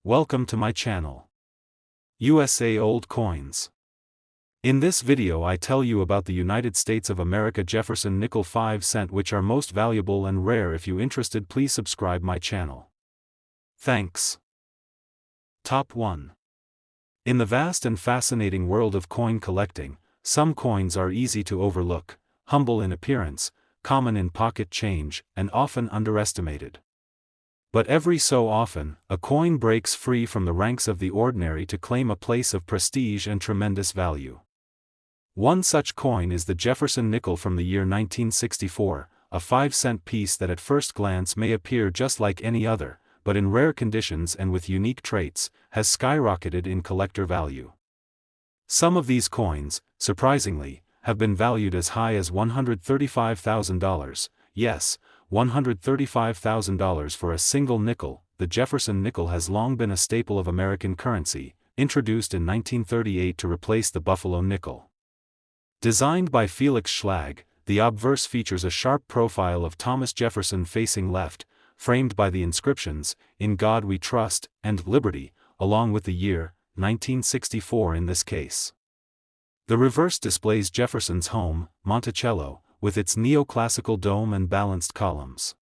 Welcome to my channel. USA Old Coins. In this video I tell you about the United States of America Jefferson Nickel 5 cent, which are most valuable and rare. If you interested, please subscribe my channel. Thanks. Top 1. In the vast and fascinating world of coin collecting, some coins are easy to overlook, humble in appearance, common in pocket change, and often underestimated. But every so often, a coin breaks free from the ranks of the ordinary to claim a place of prestige and tremendous value. One such coin is the Jefferson Nickel from the year 1964, a 5-cent piece that at first glance may appear just like any other, but in rare conditions and with unique traits, has skyrocketed in collector value. Some of these coins, surprisingly, have been valued as high as $135,000, yes, $135,000 for a single nickel. The Jefferson nickel has long been a staple of American currency, introduced in 1938 to replace the Buffalo nickel. Designed by Felix Schlag, the obverse features a sharp profile of Thomas Jefferson facing left, framed by the inscriptions, "In God We Trust," and "Liberty," along with the year, 1964 in this case. The reverse displays Jefferson's home, Monticello, with its neoclassical dome and balanced columns.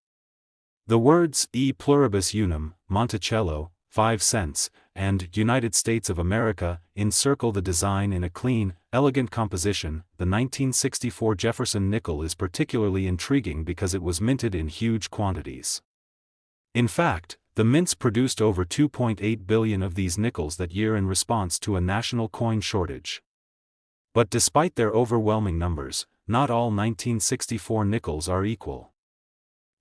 The words "E pluribus unum, Monticello, 5 cents," and "United States of America" encircle the design in a clean, elegant composition. The 1964 Jefferson nickel is particularly intriguing because it was minted in huge quantities. In fact, the mints produced over 2.8 billion of these nickels that year in response to a national coin shortage. But despite their overwhelming numbers, not all 1964 nickels are equal.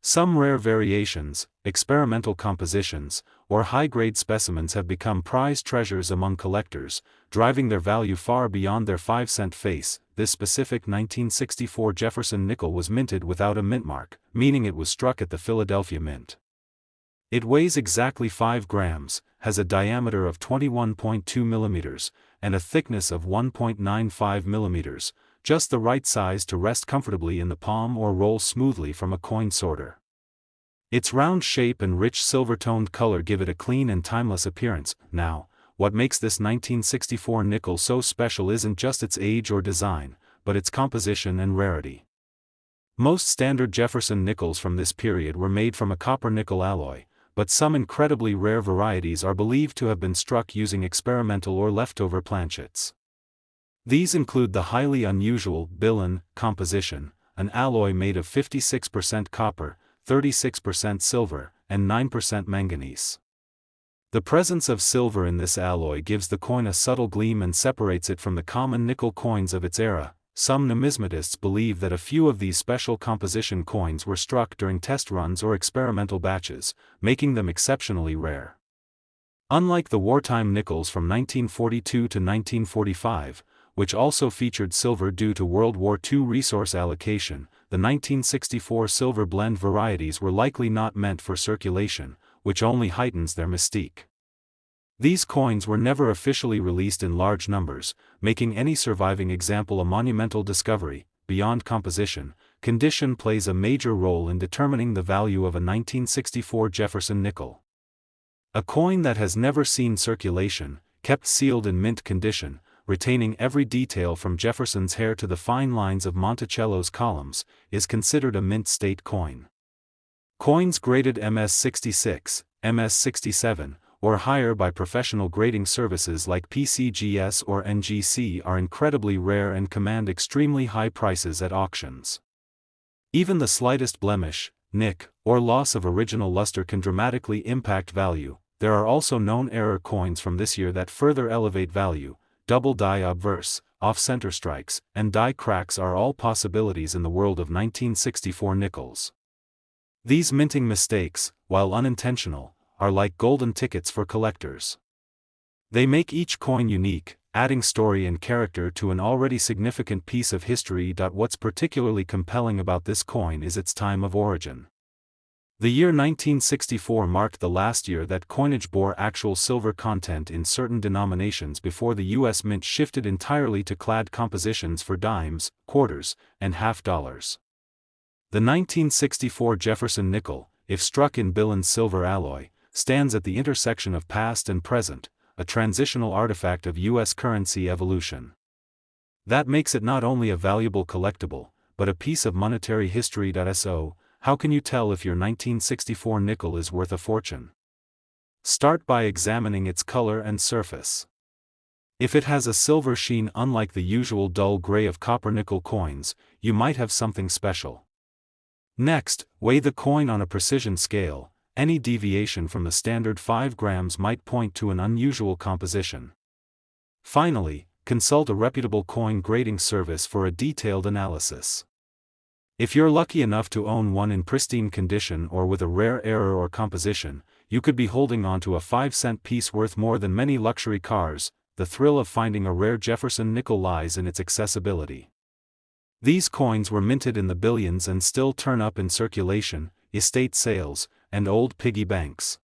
Some rare variations, experimental compositions, or high-grade specimens have become prized treasures among collectors, driving their value far beyond their 5-cent face. This specific 1964 Jefferson nickel was minted without a mint mark, meaning it was struck at the Philadelphia Mint. It weighs exactly 5 grams, has a diameter of 21.2 millimeters, and a thickness of 1.95 millimeters, just the right size to rest comfortably in the palm or roll smoothly from a coin sorter. Its round shape and rich silver-toned color give it a clean and timeless appearance. Now, what makes this 1964 nickel so special isn't just its age or design, but its composition and rarity. Most standard Jefferson nickels from this period were made from a copper-nickel alloy, but some incredibly rare varieties are believed to have been struck using experimental or leftover planchets. These include the highly unusual Billen composition, an alloy made of 56% copper, 36% silver, and 9% manganese. The presence of silver in this alloy gives the coin a subtle gleam and separates it from the common nickel coins of its era. Some numismatists believe that a few of these special composition coins were struck during test runs or experimental batches, making them exceptionally rare. Unlike the wartime nickels from 1942 to 1945, which also featured silver due to World War II resource allocation, the 1964 silver blend varieties were likely not meant for circulation, which only heightens their mystique. These coins were never officially released in large numbers, making any surviving example a monumental discovery. Beyond composition, condition plays a major role in determining the value of a 1964 Jefferson nickel. A coin that has never seen circulation, kept sealed in mint condition, retaining every detail from Jefferson's hair to the fine lines of Monticello's columns, is considered a mint state coin. Coins graded MS66, MS67, or higher by professional grading services like PCGS or NGC are incredibly rare and command extremely high prices at auctions. Even the slightest blemish, nick, or loss of original luster can dramatically impact value. There are also known error coins from this year that further elevate value. Double die obverse, off-center strikes, and die cracks are all possibilities in the world of 1964 nickels. These minting mistakes, while unintentional, are like golden tickets for collectors. They make each coin unique, adding story and character to an already significant piece of history. What's particularly compelling about this coin is its time of origin. The year 1964 marked the last year that coinage bore actual silver content in certain denominations before the U.S. Mint shifted entirely to clad compositions for dimes, quarters, and half dollars. The 1964 Jefferson nickel, if struck in Billen's silver alloy, stands at the intersection of past and present, a transitional artifact of U.S. currency evolution. That makes it not only a valuable collectible, but a piece of monetary history. So, how can you tell if your 1964 nickel is worth a fortune? Start by examining its color and surface. If it has a silver sheen unlike the usual dull gray of copper-nickel coins, you might have something special. Next, weigh the coin on a precision scale. Any deviation from the standard 5 grams might point to an unusual composition. Finally, consult a reputable coin grading service for a detailed analysis. If you're lucky enough to own one in pristine condition or with a rare error or composition, you could be holding on to a 5-cent piece worth more than many luxury cars. The thrill of finding a rare Jefferson nickel lies in its accessibility. These coins were minted in the billions and still turn up in circulation, estate sales, and old piggy banks.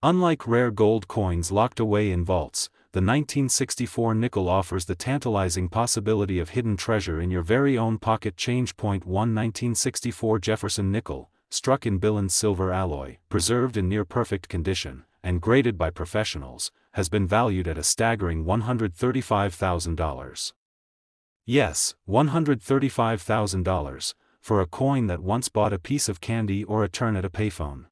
Unlike rare gold coins locked away in vaults, the 1964 nickel offers the tantalizing possibility of hidden treasure in your very own pocket. Change. Point 1. 1964 Jefferson Nickel, struck in Billund silver alloy, preserved in near-perfect condition, and graded by professionals, has been valued at a staggering $135,000. Yes, $135,000, for a coin that once bought a piece of candy or a turn at a payphone.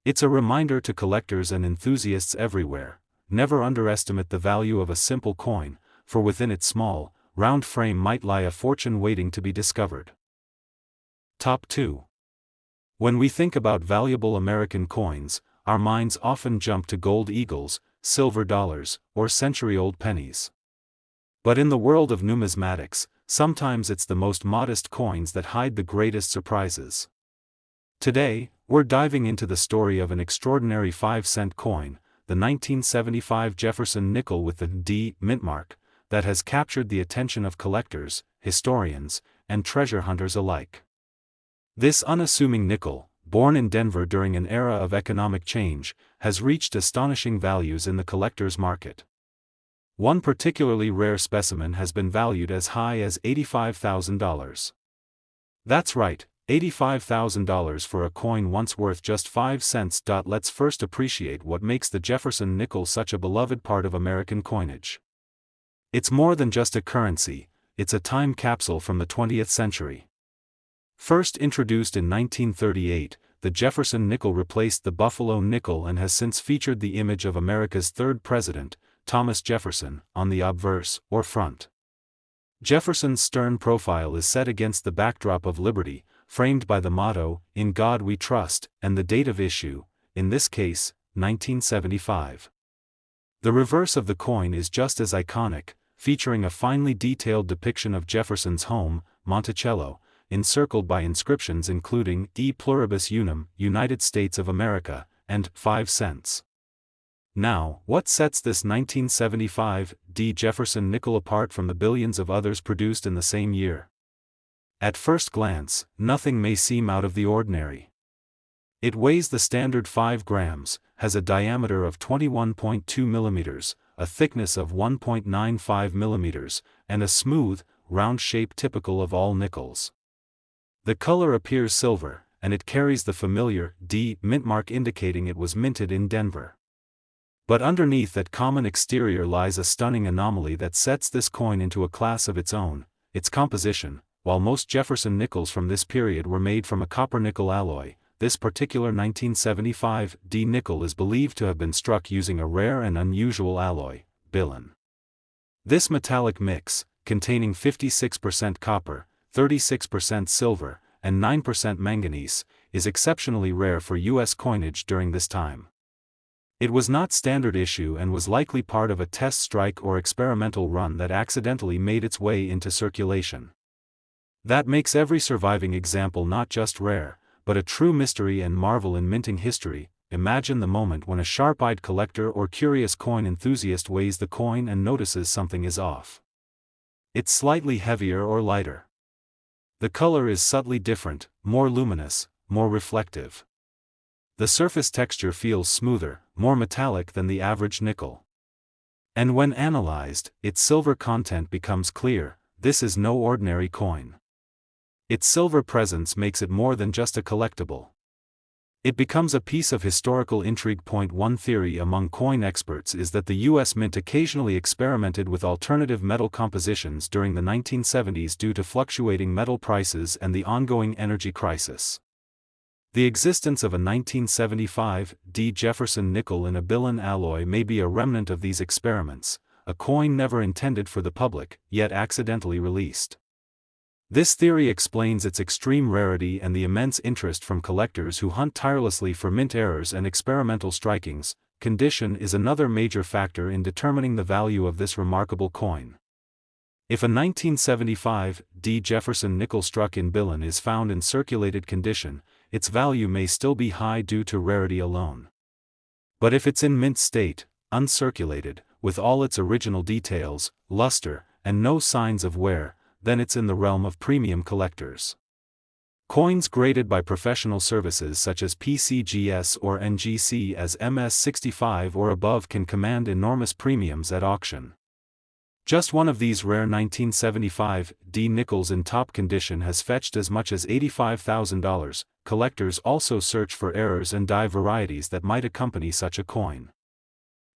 It's a reminder to collectors and enthusiasts everywhere: never underestimate the value of a simple coin, for within its small, round frame might lie a fortune waiting to be discovered. Top 2. When we think about valuable American coins, our minds often jump to gold eagles, silver dollars, or century-old pennies. But in the world of numismatics, sometimes it's the most modest coins that hide the greatest surprises. Today, we're diving into the story of an extraordinary 5-cent coin, the 1975 Jefferson Nickel with the D mint mark, that has captured the attention of collectors, historians, and treasure hunters alike. This unassuming nickel, born in Denver during an era of economic change, has reached astonishing values in the collector's market. One particularly rare specimen has been valued as high as $85,000. That's right, $85,000 for a coin once worth just 5 cents. Let's first appreciate what makes the Jefferson Nickel such a beloved part of American coinage. It's more than just a currency, it's a time capsule from the 20th century. First introduced in 1938, the Jefferson Nickel replaced the Buffalo nickel and has since featured the image of America's third president, Thomas Jefferson, on the obverse, or front. Jefferson's stern profile is set against the backdrop of liberty, framed by the motto, "In God We Trust," and the date of issue, in this case, 1975. The reverse of the coin is just as iconic, featuring a finely detailed depiction of Jefferson's home, Monticello, encircled by inscriptions including E Pluribus Unum, United States of America, and 5 cents. Now, what sets this 1975 D Jefferson Nickel apart from the billions of others produced in the same year? At first glance, nothing may seem out of the ordinary. It weighs the standard 5 grams, has a diameter of 21.2 millimeters, a thickness of 1.95 millimeters, and a smooth, round shape typical of all nickels. The color appears silver, and it carries the familiar D mint mark indicating it was minted in Denver. But underneath that common exterior lies a stunning anomaly that sets this coin into a class of its own: its composition. While most Jefferson nickels from this period were made from a copper-nickel alloy, this particular 1975 D nickel is believed to have been struck using a rare and unusual alloy, Billund. This metallic mix, containing 56% copper, 36% silver, and 9% manganese, is exceptionally rare for U.S. coinage during this time. It was not standard issue and was likely part of a test strike or experimental run that accidentally made its way into circulation. That makes every surviving example not just rare, but a true mystery and marvel in minting history. Imagine the moment when a sharp-eyed collector or curious coin enthusiast weighs the coin and notices something is off. It's slightly heavier or lighter. The color is subtly different, more luminous, more reflective. The surface texture feels smoother, more metallic than the average nickel. And when analyzed, its silver content becomes clear. This is no ordinary coin. Its silver presence makes it more than just a collectible. It becomes a piece of historical intrigue. One theory among coin experts is that the U.S. Mint occasionally experimented with alternative metal compositions during the 1970s due to fluctuating metal prices and the ongoing energy crisis. The existence of a 1975 D Jefferson nickel in a Billion alloy may be a remnant of these experiments, a coin never intended for the public, yet accidentally released. This theory explains its extreme rarity and the immense interest from collectors who hunt tirelessly for mint errors and experimental strikings. Condition is another major factor in determining the value of this remarkable coin. If a 1975 D Jefferson nickel struck in Billion is found in circulated condition, its value may still be high due to rarity alone. But if it's in mint state, uncirculated, with all its original details, luster, and no signs of wear, then it's in the realm of premium collectors. Coins graded by professional services such as PCGS or NGC as MS65 or above can command enormous premiums at auction. Just one of these rare 1975 D nickels in top condition has fetched as much as $85,000. Collectors also search for errors and die varieties that might accompany such a coin.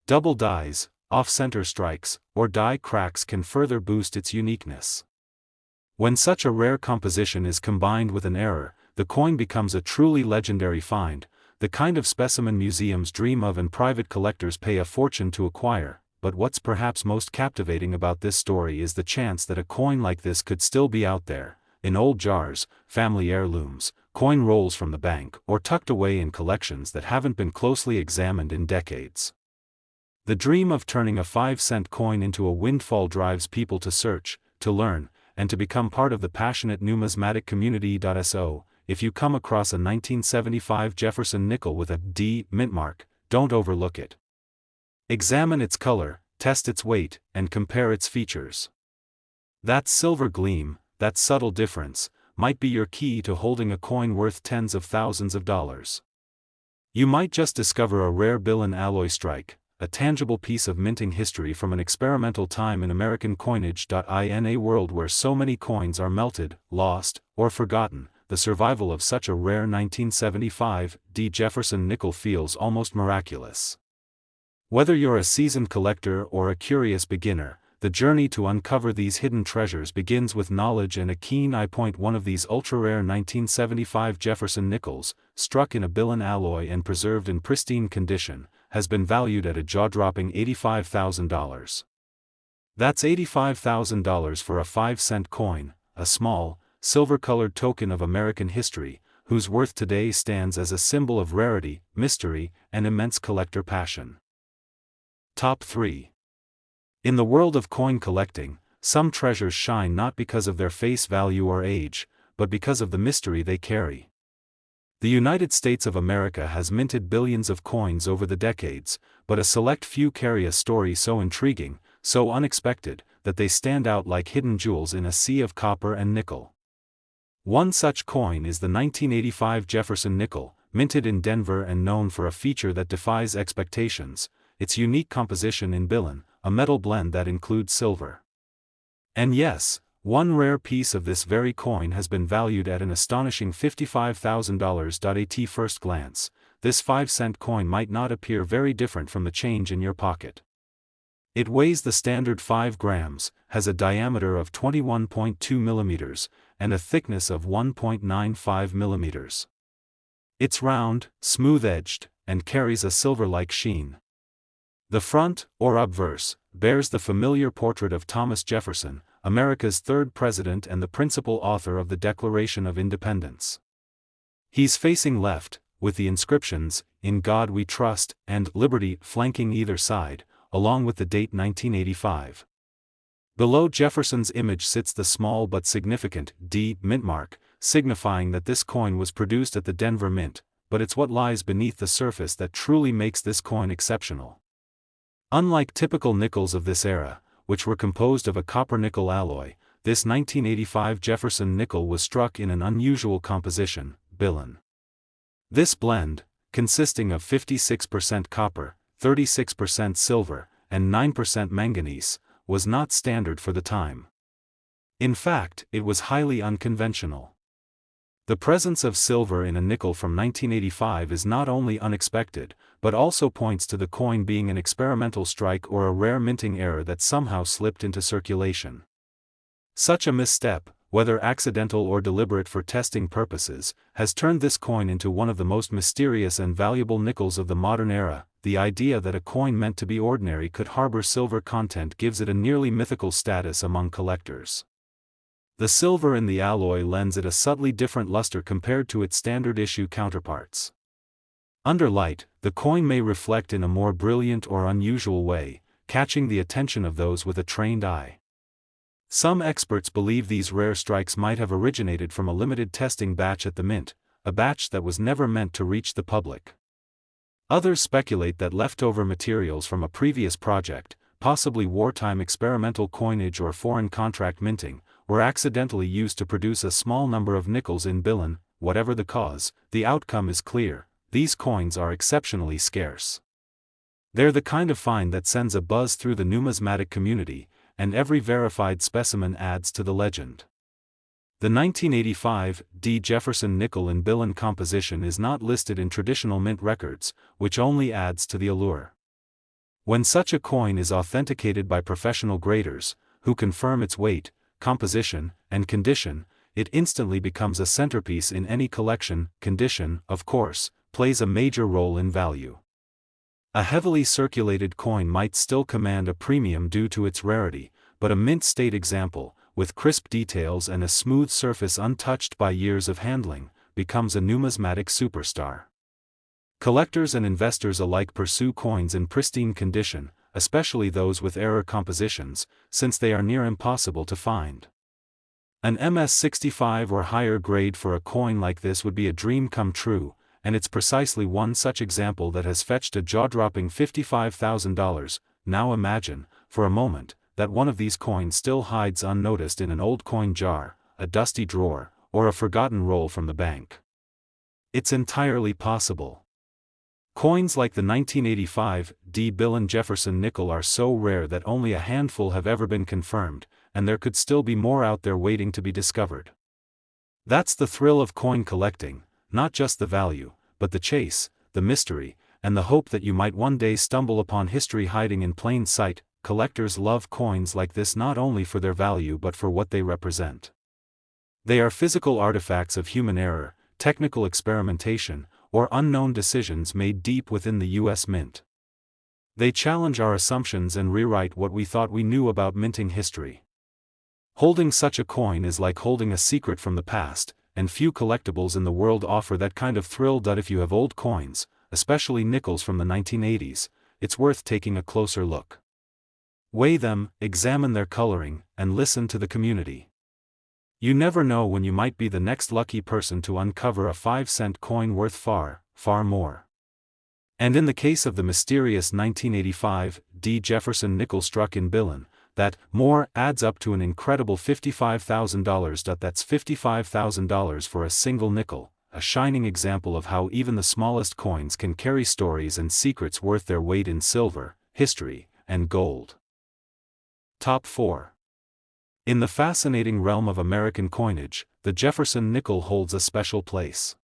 Double dies, off-center strikes, or die cracks can further boost its uniqueness. When such a rare composition is combined with an error, the coin becomes a truly legendary find, the kind of specimen museums dream of and private collectors pay a fortune to acquire. But what's perhaps most captivating about this story is the chance that a coin like this could still be out there, in old jars, family heirlooms, coin rolls from the bank, or tucked away in collections that haven't been closely examined in decades. The dream of turning a 5-cent coin into a windfall drives people to search, to learn, and to become part of the passionate numismatic community. So, if you come across a 1975 Jefferson nickel with a D mint mark, don't overlook it. Examine its color, test its weight, and compare its features. That silver gleam, that subtle difference, might be your key to holding a coin worth tens of thousands of dollars. You might just discover a rare Billion alloy strike, a tangible piece of minting history from an experimental time in American coinage. In a world where so many coins are melted, lost, or forgotten, the survival of such a rare 1975 D Jefferson nickel feels almost miraculous. Whether you're a seasoned collector or a curious beginner, the journey to uncover these hidden treasures begins with knowledge and a keen eye. One of these ultra-rare 1975 Jefferson nickels, struck in a Billion alloy and preserved in pristine condition, has been valued at a jaw-dropping $85,000. That's $85,000 for a 5-cent coin, a small, silver-colored token of American history, whose worth today stands as a symbol of rarity, mystery, and immense collector passion. Top 3. In the world of coin collecting, some treasures shine not because of their face value or age, but because of the mystery they carry. The United States of America has minted billions of coins over the decades, but a select few carry a story so intriguing, so unexpected, that they stand out like hidden jewels in a sea of copper and nickel. One such coin is the 1985 Jefferson Nickel, minted in Denver and known for a feature that defies expectations: its unique composition in Billion, a metal blend that includes silver. And yes, one rare piece of this very coin has been valued at an astonishing $55,000. At first glance, this 5-cent coin might not appear very different from the change in your pocket. It weighs the standard 5 grams, has a diameter of 21.2 millimeters, and a thickness of 1.95 millimeters. It's round, smooth-edged, and carries a silver-like sheen. The front, or obverse, bears the familiar portrait of Thomas Jefferson, America's third president and the principal author of the Declaration of Independence. He's facing left, with the inscriptions, "In God We Trust," and "Liberty" flanking either side, along with the date 1985. Below Jefferson's image sits the small but significant D mint mark, signifying that this coin was produced at the Denver Mint, but it's what lies beneath the surface that truly makes this coin exceptional. Unlike typical nickels of this era, which were composed of a copper-nickel alloy, this 1985 Jefferson nickel was struck in an unusual composition, Billion. This blend, consisting of 56% copper, 36% silver, and 9% manganese, was not standard for the time. In fact, it was highly unconventional. The presence of silver in a nickel from 1985 is not only unexpected, but also points to the coin being an experimental strike or a rare minting error that somehow slipped into circulation. Such a misstep, whether accidental or deliberate for testing purposes, has turned this coin into one of the most mysterious and valuable nickels of the modern era. The idea that a coin meant to be ordinary could harbor silver content gives it a nearly mythical status among collectors. The silver in the alloy lends it a subtly different luster compared to its standard issue counterparts. Under light, the coin may reflect in a more brilliant or unusual way, catching the attention of those with a trained eye. Some experts believe these rare strikes might have originated from a limited testing batch at the mint, a batch that was never meant to reach the public. Others speculate that leftover materials from a previous project, possibly wartime experimental coinage or foreign contract minting, were accidentally used to produce a small number of nickels in Billon. Whatever the cause, the outcome is clear: these coins are exceptionally scarce. They're the kind of find that sends a buzz through the numismatic community, and every verified specimen adds to the legend. The 1985 Jefferson Nickel in Billon composition is not listed in traditional mint records, which only adds to the allure. When such a coin is authenticated by professional graders, who confirm its weight, composition, and condition, it instantly becomes a centerpiece in any collection. Condition, of course, plays a major role in value. A heavily circulated coin might still command a premium due to its rarity, but a mint-state example, with crisp details and a smooth surface untouched by years of handling, becomes a numismatic superstar. Collectors and investors alike pursue coins in pristine condition, especially those with error compositions, since they are near impossible to find. An MS-65 or higher grade for a coin like this would be a dream come true, and it's precisely one such example that has fetched a jaw-dropping $55,000. Now imagine, for a moment, that one of these coins still hides unnoticed in an old coin jar, a dusty drawer, or a forgotten roll from the bank. It's entirely possible. Coins like the 1985 Billon Jefferson Nickel are so rare that only a handful have ever been confirmed, and there could still be more out there waiting to be discovered. That's the thrill of coin collecting, not just the value, but the chase, the mystery, and the hope that you might one day stumble upon history hiding in plain sight. Collectors love coins like this not only for their value but for what they represent. They are physical artifacts of human error, technical experimentation, or unknown decisions made deep within the U.S. Mint. They challenge our assumptions and rewrite what we thought we knew about minting history. Holding such a coin is like holding a secret from the past, and few collectibles in the world offer that kind of thrill. If you have old coins, especially nickels from the 1980s, it's worth taking a closer look. Weigh them, examine their coloring, and listen to the community. You never know when you might be the next lucky person to uncover a 5-cent coin worth far, far more. And in the case of the mysterious 1985 Jefferson Nickel struck in Billon, that more adds up to an incredible $55,000. That's $55,000 for a single nickel, a shining example of how even the smallest coins can carry stories and secrets worth their weight in silver, history, and gold. Top 4. In the fascinating realm of American coinage, the Jefferson Nickel holds a special place.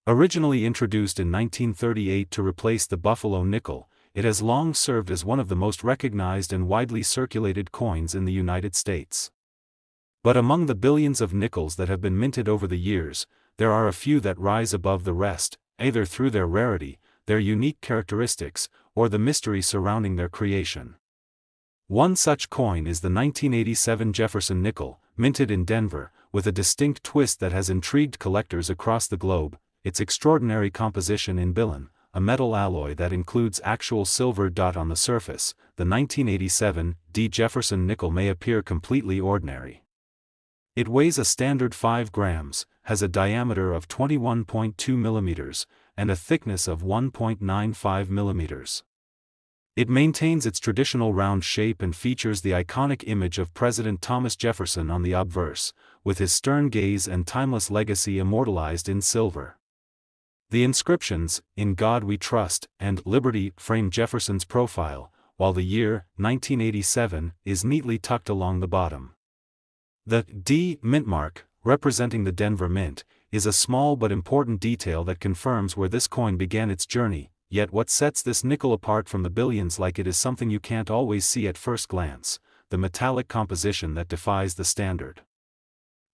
Originally introduced in 1938 to replace the Buffalo nickel, it has long served as one of the most recognized and widely circulated coins in the United States. But among the billions of nickels that have been minted over the years, there are a few that rise above the rest, either through their rarity, their unique characteristics, or the mystery surrounding their creation. One such coin is the 1987 Jefferson Nickel, minted in Denver, with a distinct twist that has intrigued collectors across the globe: its extraordinary composition in Billon, a metal alloy that includes actual silver. On the surface, the 1987 Jefferson Nickel may appear completely ordinary. It weighs a standard 5 grams, has a diameter of 21.2 millimeters, and a thickness of 1.95 millimeters. It maintains its traditional round shape and features the iconic image of President Thomas Jefferson on the obverse, with his stern gaze and timeless legacy immortalized in silver. The inscriptions, "In God We Trust," and "Liberty," frame Jefferson's profile, while the year, 1987, is neatly tucked along the bottom. The D mint mark, representing the Denver Mint, is a small but important detail that confirms where this coin began its journey, yet what sets this nickel apart from the billions like it is something you can't always see at first glance: the metallic composition that defies the standard.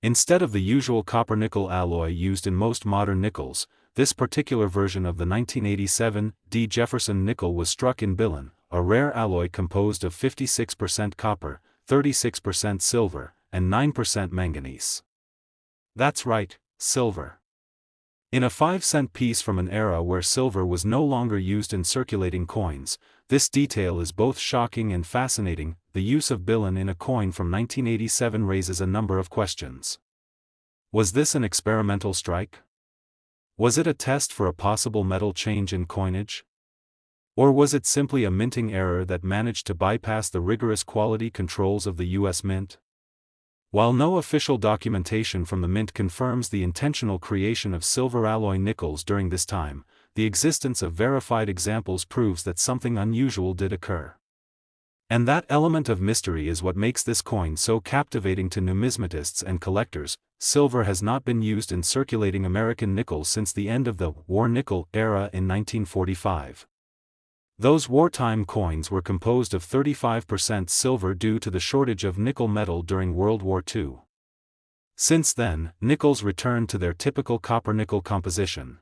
Instead of the usual copper-nickel alloy used in most modern nickels, this particular version of the 1987 D. Jefferson nickel was struck in billion, a rare alloy composed of 56% copper, 36% silver, and 9% manganese. That's right, silver. In a 5-cent piece from an era where silver was no longer used in circulating coins, this detail is both shocking and fascinating. The use of billion in a coin from 1987 raises a number of questions. Was this an experimental strike? Was it a test for a possible metal change in coinage? Or was it simply a minting error that managed to bypass the rigorous quality controls of the U.S. Mint? While no official documentation from the Mint confirms the intentional creation of silver alloy nickels during this time, the existence of verified examples proves that something unusual did occur. And that element of mystery is what makes this coin so captivating to numismatists and collectors. Silver has not been used in circulating American nickels since the end of the war nickel era in 1945. Those wartime coins were composed of 35% silver due to the shortage of nickel metal during World War II. Since then, nickels returned to their typical copper-nickel composition.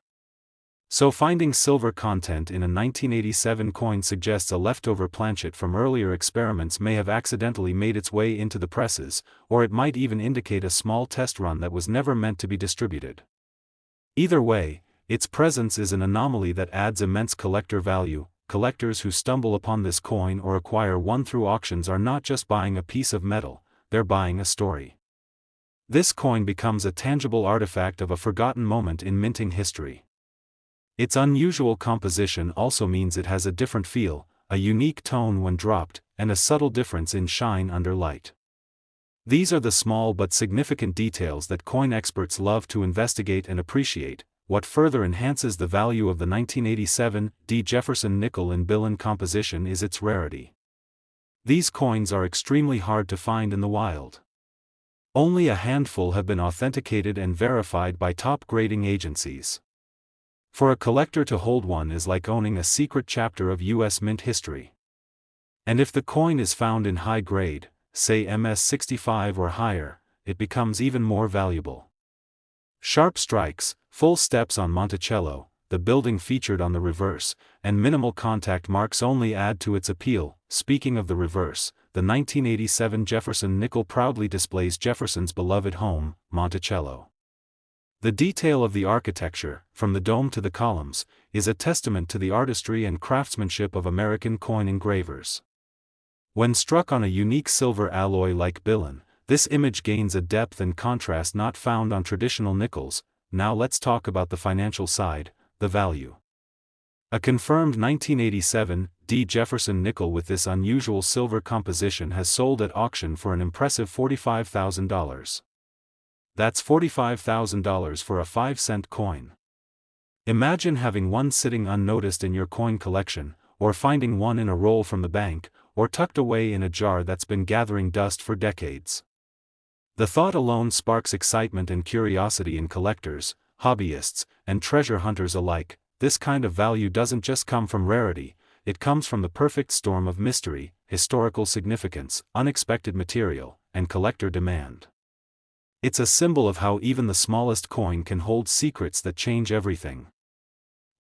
So finding silver content in a 1987 coin suggests a leftover planchet from earlier experiments may have accidentally made its way into the presses, or it might even indicate a small test run that was never meant to be distributed. Either way, its presence is an anomaly that adds immense collector value. Collectors who stumble upon this coin or acquire one through auctions are not just buying a piece of metal, they're buying a story. This coin becomes a tangible artifact of a forgotten moment in minting history. Its unusual composition also means it has a different feel, a unique tone when dropped, and a subtle difference in shine under light. These are the small but significant details that coin experts love to investigate and appreciate. What further enhances the value of the 1987 D. Jefferson nickel in billion composition is its rarity. These coins are extremely hard to find in the wild. Only a handful have been authenticated and verified by top grading agencies. For a collector to hold one is like owning a secret chapter of U.S. Mint history. And if the coin is found in high grade, say MS-65 or higher, it becomes even more valuable. Sharp strikes, full steps on Monticello, the building featured on the reverse, and minimal contact marks only add to its appeal. Speaking of the reverse, the 1987 Jefferson nickel proudly displays Jefferson's beloved home, Monticello. The detail of the architecture, from the dome to the columns, is a testament to the artistry and craftsmanship of American coin engravers. When struck on a unique silver alloy like billion, this image gains a depth and contrast not found on traditional nickels. Now let's talk about the financial side, the value. A confirmed 1987 D. Jefferson nickel with this unusual silver composition has sold at auction for an impressive $45,000. That's $45,000 for a 5-cent coin. Imagine having one sitting unnoticed in your coin collection, or finding one in a roll from the bank, or tucked away in a jar that's been gathering dust for decades. The thought alone sparks excitement and curiosity in collectors, hobbyists, and treasure hunters alike. This kind of value doesn't just come from rarity, it comes from the perfect storm of mystery, historical significance, unexpected material, and collector demand. It's a symbol of how even the smallest coin can hold secrets that change everything.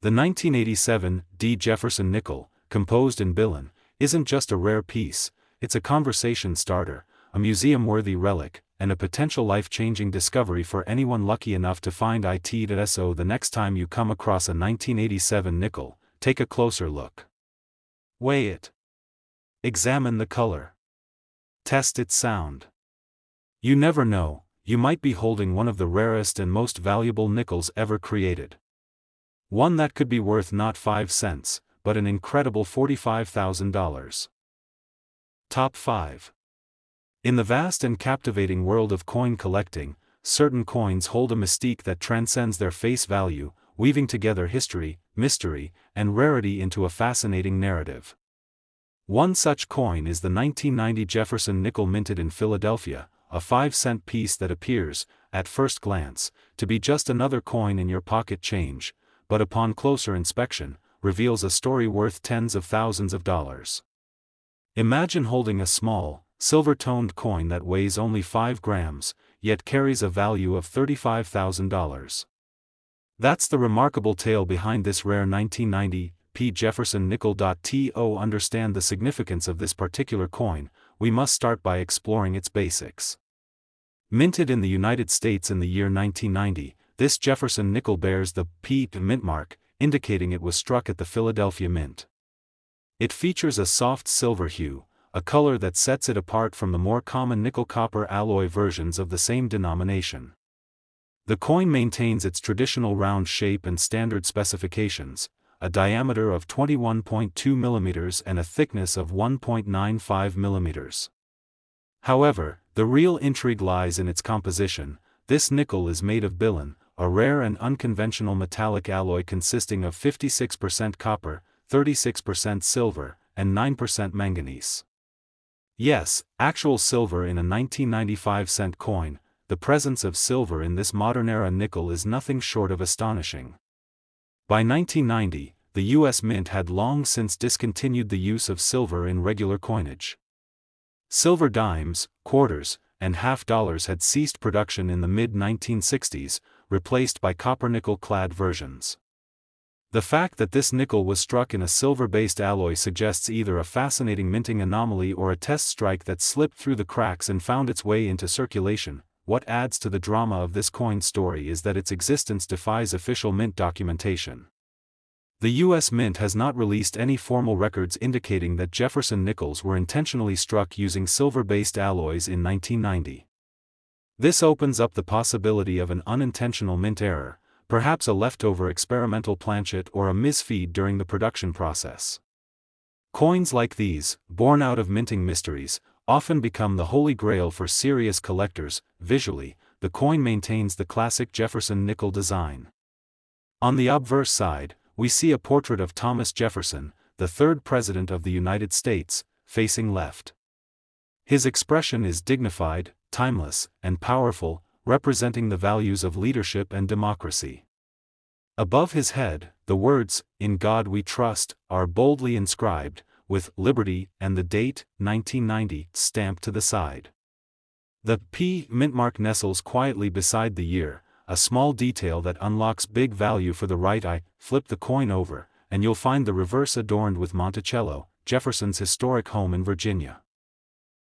The 1987 D. Jefferson nickel, composed in billion, isn't just a rare piece, it's a conversation starter, a museum-worthy relic, and a potential life-changing discovery for anyone lucky enough to find it. So the next time you come across a 1987 nickel, take a closer look. Weigh it. Examine the color. Test its sound. You never know, you might be holding one of the rarest and most valuable nickels ever created. One that could be worth not 5 cents, but an incredible $45,000. Top 5. In the vast and captivating world of coin collecting, certain coins hold a mystique that transcends their face value, weaving together history, mystery, and rarity into a fascinating narrative. One such coin is the 1990 Jefferson nickel minted in Philadelphia, a 5-cent piece that appears, at first glance, to be just another coin in your pocket change, but upon closer inspection, reveals a story worth tens of thousands of dollars. Imagine holding a small, silver-toned coin that weighs only 5 grams, yet carries a value of $35,000. That's the remarkable tale behind this rare 1990 P. Jefferson Nickel. To understand the significance of this particular coin, we must start by exploring its basics. Minted in the United States in the year 1990, this Jefferson Nickel bears the P mint mark, indicating it was struck at the Philadelphia Mint. It features a soft silver hue, a color that sets it apart from the more common nickel-copper alloy versions of the same denomination. The coin maintains its traditional round shape and standard specifications, a diameter of 21.2 mm and a thickness of 1.95 mm. However, the real intrigue lies in its composition. This nickel is made of bilin, a rare and unconventional metallic alloy consisting of 56% copper, 36% silver, and 9% manganese. Yes, actual silver in a 1995-cent coin. The presence of silver in this modern-era nickel is nothing short of astonishing. By 1990, the U.S. Mint had long since discontinued the use of silver in regular coinage. Silver dimes, quarters, and half dollars had ceased production in the mid-1960s, replaced by copper-nickel-clad versions. The fact that this nickel was struck in a silver-based alloy suggests either a fascinating minting anomaly or a test strike that slipped through the cracks and found its way into circulation. What adds to the drama of this coin story is that its existence defies official mint documentation. The U.S. Mint has not released any formal records indicating that Jefferson Nickels were intentionally struck using silver-based alloys in 1990. This opens up the possibility of an unintentional mint error, perhaps a leftover experimental planchet or a misfeed during the production process. Coins like these, born out of minting mysteries, often become the holy grail for serious collectors. Visually, the coin maintains the classic Jefferson nickel design. On the obverse side, we see a portrait of Thomas Jefferson, the third President of the United States, facing left. His expression is dignified, timeless, and powerful, representing the values of leadership and democracy. Above his head, the words, "In God We Trust," are boldly inscribed, with "Liberty" and the date, 1990, stamped to the side. The P mint mark nestles quietly beside the year, a small detail that unlocks big value for the right eye. Flip the coin over, and you'll find the reverse adorned with Monticello, Jefferson's historic home in Virginia.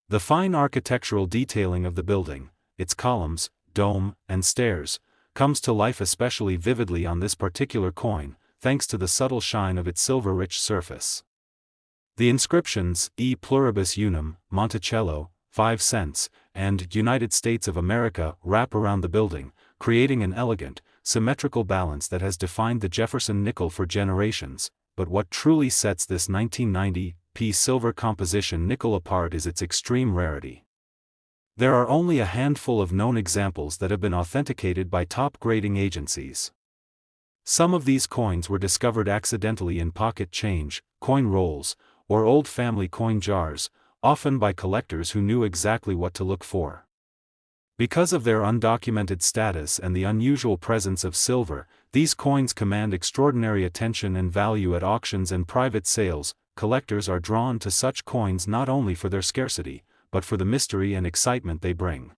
The fine architectural detailing of the building, its columns, dome, and stairs, comes to life especially vividly on this particular coin, thanks to the subtle shine of its silver-rich surface. The inscriptions, E pluribus unum, Monticello, 5 cents, and United States of America, wrap around the building, creating an elegant, symmetrical balance that has defined the Jefferson nickel for generations. But what truly sets this 1990 P silver composition nickel apart is its extreme rarity. There are only a handful of known examples that have been authenticated by top grading agencies. Some of these coins were discovered accidentally in pocket change, coin rolls, or old family coin jars, often by collectors who knew exactly what to look for. Because of their undocumented status and the unusual presence of silver, these coins command extraordinary attention and value at auctions and private sales. Collectors are drawn to such coins not only for their scarcity, but for the mystery and excitement they bring.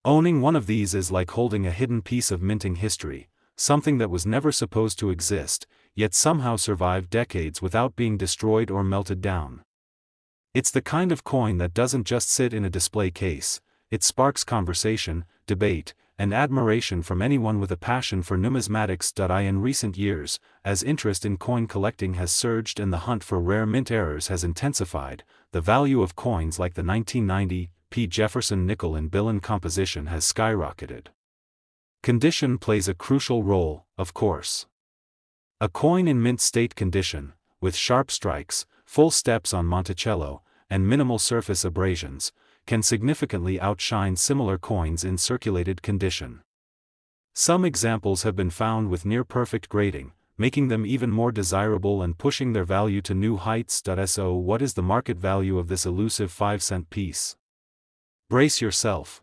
Owning one of these is like holding a hidden piece of minting history, something that was never supposed to exist, yet somehow survived decades without being destroyed or melted down. It's the kind of coin that doesn't just sit in a display case, it sparks conversation, debate, and admiration from anyone with a passion for numismatics. In recent years, as interest in coin collecting has surged and the hunt for rare mint errors has intensified, the value of coins like the 1990 P. Jefferson nickel in billion composition has skyrocketed. Condition plays a crucial role, of course. A coin in mint state condition, with sharp strikes, full steps on Monticello, and minimal surface abrasions, can significantly outshine similar coins in circulated condition. Some examples have been found with near-perfect grading, making them even more desirable and pushing their value to new heights. So what is the market value of this elusive 5-cent piece? Brace yourself.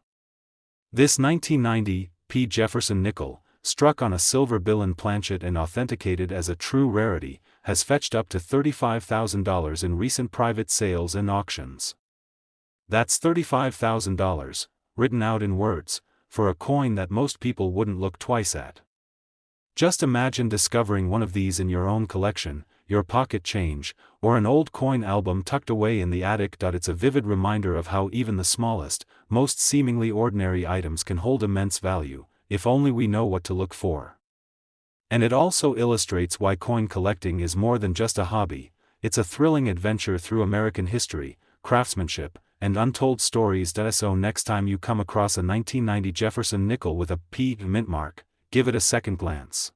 This 1990 P. Jefferson Nickel, struck on a silver bill and planchet and authenticated as a true rarity, has fetched up to $35,000 in recent private sales and auctions. That's $35,000, written out in words, for a coin that most people wouldn't look twice at. Just imagine discovering one of these in your own collection, your pocket change, or an old coin album tucked away in the attic. It's a vivid reminder of how even the smallest, most seemingly ordinary items can hold immense value, if only we know what to look for. And it also illustrates why coin collecting is more than just a hobby. It's a thrilling adventure through American history, craftsmanship, and untold stories. So next time you come across a 1990 Jefferson Nickel with a P mint mark, give it a second glance.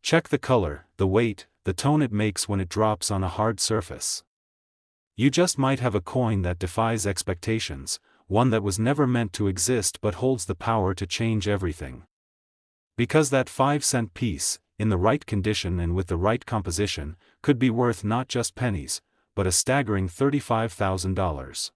Check the color, the weight, the tone it makes when it drops on a hard surface. You just might have a coin that defies expectations, one that was never meant to exist but holds the power to change everything. Because that 5-cent piece, in the right condition and with the right composition, could be worth not just pennies, but a staggering $35,000.